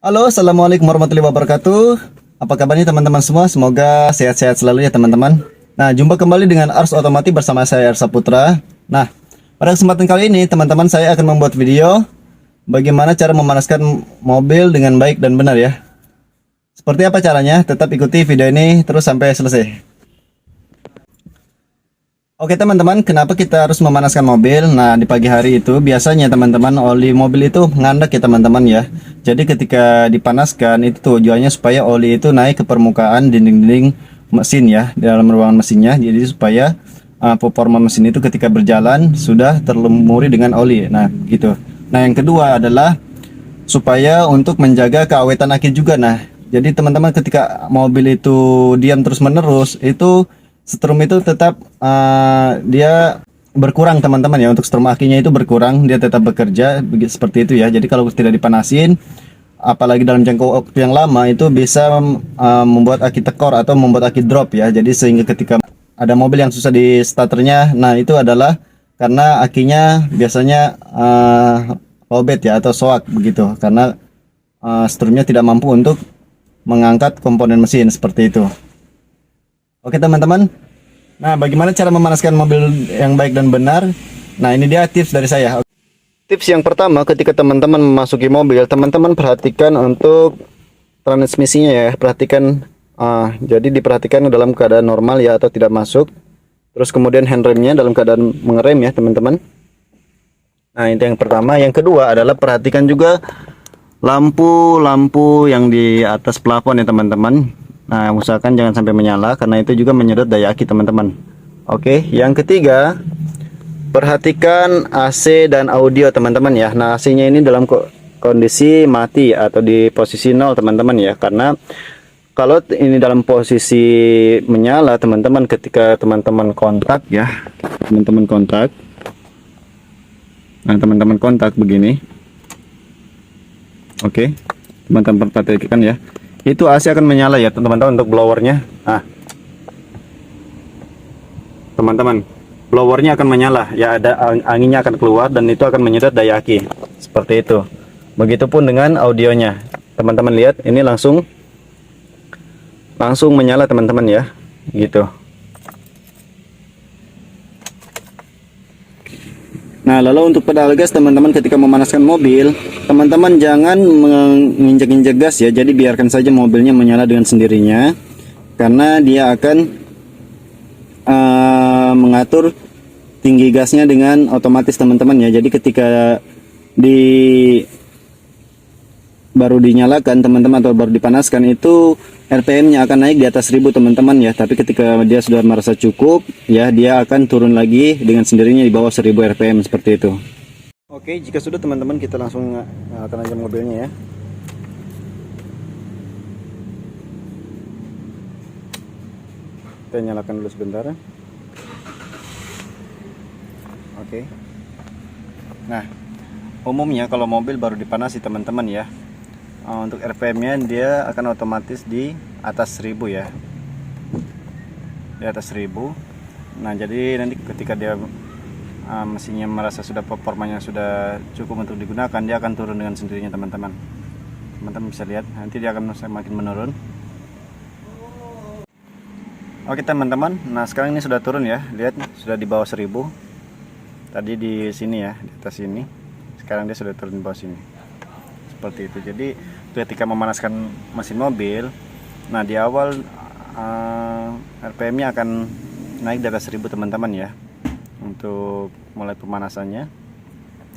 Halo, assalamualaikum warahmatullahi wabarakatuh. Apa kabarnya teman-teman semua? Semoga sehat-sehat selalu ya teman-teman. Nah, jumpa kembali dengan Ars Otomotif bersama saya Arsa Putra. Nah, pada kesempatan kali ini teman-teman saya akan membuat video bagaimana cara memanaskan mobil dengan baik dan benar ya. Seperti apa caranya? Tetap ikuti video ini terus sampai selesai. Oke teman-teman, kenapa kita harus memanaskan mobil? Nah, di pagi hari itu biasanya teman-teman oli mobil itu mengandak ya teman-teman ya. Jadi ketika dipanaskan itu tujuannya supaya oli itu naik ke permukaan dinding-dinding mesin ya, di dalam ruangan mesinnya. Jadi supaya performa mesin itu ketika berjalan sudah terlumuri dengan oli. Nah, gitu. Nah, yang kedua adalah supaya untuk menjaga keawetan aki juga. Nah, jadi teman-teman ketika mobil itu diam terus-menerus itu strum itu tetap dia berkurang teman-teman ya, untuk strum akinya itu berkurang, dia tetap bekerja seperti itu ya. Jadi kalau tidak dipanasin apalagi dalam jangka waktu yang lama itu bisa membuat aki tekor atau membuat aki drop ya. Jadi sehingga ketika ada mobil yang susah di starternya, nah itu adalah karena akinya biasanya lowbat ya atau soak begitu, karena strumnya tidak mampu untuk mengangkat komponen mesin seperti itu. Oke teman-teman, nah bagaimana cara memanaskan mobil yang baik dan benar? Nah ini dia tips dari saya. Tips yang pertama, ketika teman-teman memasuki mobil, teman-teman perhatikan untuk transmisinya ya. Perhatikan, jadi diperhatikan dalam keadaan normal ya atau tidak masuk. Terus kemudian handremnya dalam keadaan mengerem ya teman-teman. Nah itu yang pertama. Yang kedua adalah perhatikan juga lampu-lampu yang di atas plafon ya teman-teman. Nah, usahakan jangan sampai menyala karena itu juga menyedot daya aki teman-teman. Oke, yang ketiga, perhatikan AC dan audio teman-teman ya. Nah, AC-nya ini dalam kondisi mati atau di posisi 0 teman-teman ya. Karena kalau ini dalam posisi menyala teman-teman, ketika teman-teman kontak ya, teman-teman kontak. Nah, teman-teman kontak begini. Oke, teman-teman perhatikan ya. Itu AC akan menyala ya teman-teman untuk blowernya. Nah teman-teman, blowernya akan menyala ya, ada anginnya akan keluar dan itu akan menyedot daya aki seperti itu. Begitupun dengan audionya, teman-teman lihat ini langsung menyala teman-teman ya, gitu. Nah, lalu untuk pedal gas teman-teman, ketika memanaskan mobil, teman-teman jangan menginjak-injak gas ya. Jadi biarkan saja mobilnya menyala dengan sendirinya, karena dia akan mengatur tinggi gasnya dengan otomatis teman-teman ya. Jadi ketika baru dinyalakan teman-teman atau baru dipanaskan itu RPM-nya akan naik di atas 1000 teman-teman ya. Tapi ketika dia sudah merasa cukup ya, dia akan turun lagi dengan sendirinya di bawah 1000 RPM seperti itu. Oke, jika sudah teman-teman, kita langsung nyalakan aja mobilnya ya. Kita nyalakan dulu sebentar. Oke. Nah, umumnya kalau mobil baru dipanasi teman-teman ya, untuk RPM-nya dia akan otomatis di atas 1000 ya, di atas 1000. Nah jadi nanti ketika dia mesinnya merasa sudah performanya sudah cukup untuk digunakan, dia akan turun dengan sendirinya teman-teman. Teman-teman bisa lihat nanti dia akan semakin menurun. Oke teman-teman, nah sekarang ini sudah turun ya, lihat sudah di bawah 1000. Tadi di sini ya, di atas sini. Sekarang dia sudah turun di bawah sini seperti itu. Jadi ketika memanaskan mesin mobil, nah di awal RPM-nya akan naik di atas 1000 teman-teman ya, untuk mulai pemanasannya.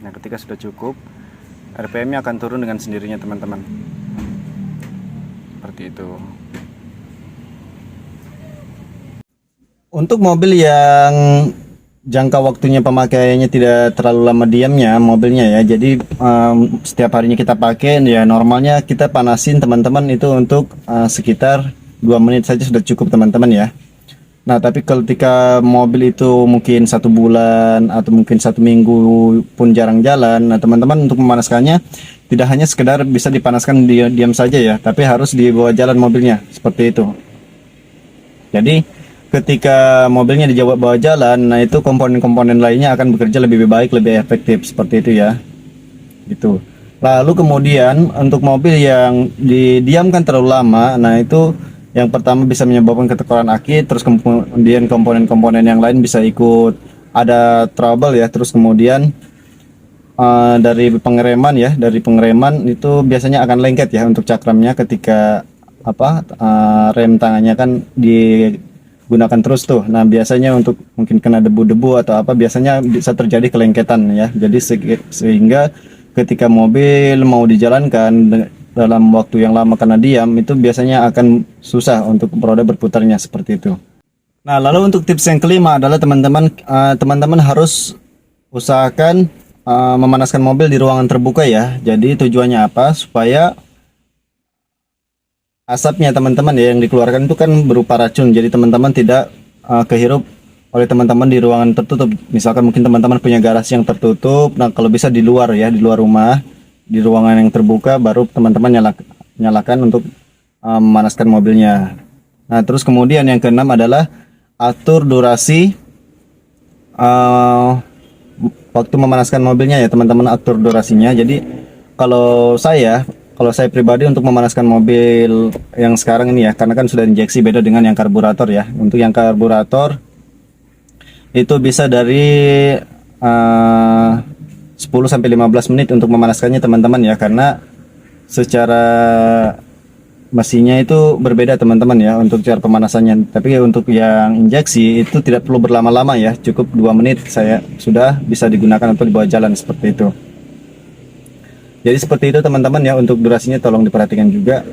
Nah ketika sudah cukup, RPM-nya akan turun dengan sendirinya teman-teman, seperti itu. Untuk mobil yang jangka waktunya pemakaiannya tidak terlalu lama diamnya mobilnya ya, jadi setiap harinya kita pakai ya, normalnya kita panasin teman-teman itu untuk sekitar 2 menit saja sudah cukup teman-teman ya. Nah tapi ketika mobil itu mungkin 1 bulan atau mungkin 1 minggu pun jarang jalan, nah teman-teman untuk memanaskannya tidak hanya sekedar bisa dipanaskan diam saja ya, tapi harus dibawa jalan mobilnya seperti itu. Jadi ketika mobilnya dibawa jalan, nah itu komponen-komponen lainnya akan bekerja lebih baik, lebih efektif seperti itu ya, gitu. Lalu kemudian untuk mobil yang didiamkan terlalu lama, nah itu yang pertama bisa menyebabkan ketekoran aki, terus kemudian komponen-komponen yang lain bisa ikut ada trouble ya. Terus kemudian dari pengereman ya, dari pengereman itu biasanya akan lengket ya untuk cakramnya ketika rem tangannya kan digunakan terus tuh. Nah biasanya untuk mungkin kena debu-debu atau apa, biasanya bisa terjadi kelengketan ya. Jadi sehingga ketika mobil mau dijalankan dalam waktu yang lama karena diam, itu biasanya akan susah untuk roda berputarnya seperti itu. Nah, lalu untuk tips yang kelima adalah teman-teman harus usahakan memanaskan mobil di ruangan terbuka ya. Jadi tujuannya apa? Supaya asapnya teman-teman ya yang dikeluarkan itu kan berupa racun. Jadi teman-teman tidak kehirup oleh teman-teman di ruangan tertutup. Misalkan mungkin teman-teman punya garasi yang tertutup, nah kalau bisa di luar ya, di luar rumah, di ruangan yang terbuka, baru teman-teman nyalakan untuk memanaskan mobilnya. Nah terus kemudian yang keenam adalah atur durasi waktu memanaskan mobilnya ya teman-teman, atur durasinya. Jadi kalau saya pribadi untuk memanaskan mobil yang sekarang ini ya, karena kan sudah injeksi, beda dengan yang karburator ya. Untuk yang karburator itu bisa dari 10 sampai 15 menit untuk memanaskannya teman-teman ya, karena secara mesinnya itu berbeda teman-teman ya untuk cara pemanasannya. Tapi untuk yang injeksi itu tidak perlu berlama-lama ya, cukup 2 menit saya sudah bisa digunakan untuk dibawa jalan seperti itu. Jadi seperti itu teman-teman ya, untuk durasinya tolong diperhatikan juga.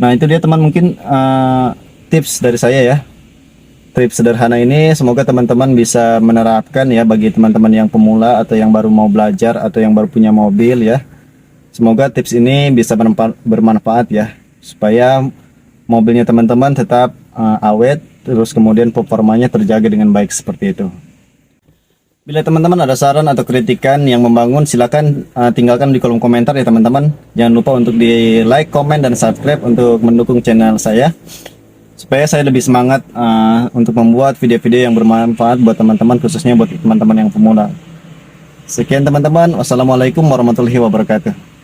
Nah itu dia teman, mungkin tips dari saya ya, tips sederhana ini semoga teman-teman bisa menerapkan ya, bagi teman-teman yang pemula atau yang baru mau belajar atau yang baru punya mobil ya. Semoga tips ini bisa bermanfaat ya, supaya mobilnya teman-teman tetap awet, terus kemudian performanya terjaga dengan baik seperti itu. Bila teman-teman ada saran atau kritikan yang membangun, silakan tinggalkan di kolom komentar ya teman-teman. Jangan lupa untuk di like, komen, dan subscribe untuk mendukung channel saya, supaya saya lebih semangat untuk membuat video-video yang bermanfaat buat teman-teman, khususnya buat teman-teman yang pemula. Sekian teman-teman, wassalamualaikum warahmatullahi wabarakatuh.